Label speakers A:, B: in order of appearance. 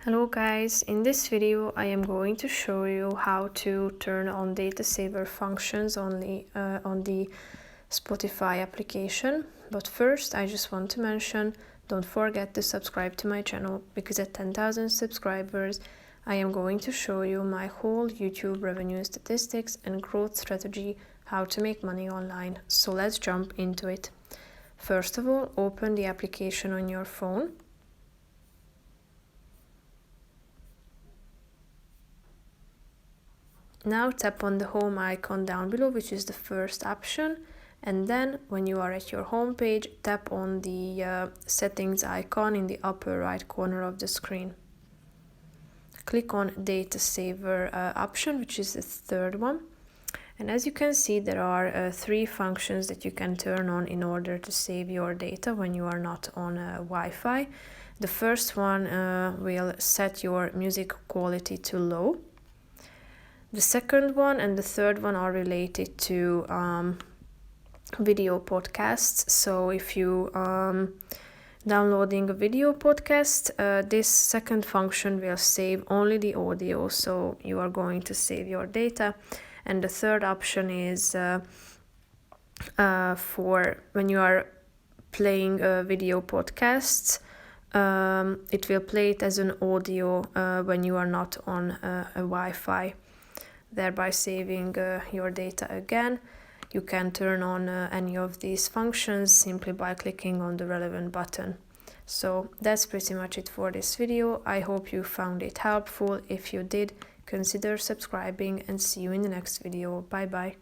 A: Hello guys, in this video I am going to show you how to turn on data saver functions only on the Spotify application. But first I just want to mention, don't forget to subscribe to my channel, because at 10,000 subscribers I am going to show you my whole YouTube revenue statistics and growth strategy, how to make money online. So let's jump into it. First of all, open the application on your phone. Now tap on the home icon down below, which is the first option, and then when you are at your home page, tap on the settings icon in the upper right corner of the screen. Click on data saver option, which is the third one, and as you can see there are three functions that you can turn on in order to save your data when you are not on Wi-Fi. The first one will set your music quality to low. The second one and the third one are related to video podcasts. So if you downloading a video podcast, this second function will save only the audio, so you are going to save your data. And the third option is for when you are playing video podcasts, it will play it as an audio when you are not on a Wi-Fi, thereby saving your data again. You can turn on any of these functions simply by clicking on the relevant button. So that's pretty much it for this video. I hope you found it helpful. If you did, consider subscribing, and see you in the next video. Bye bye.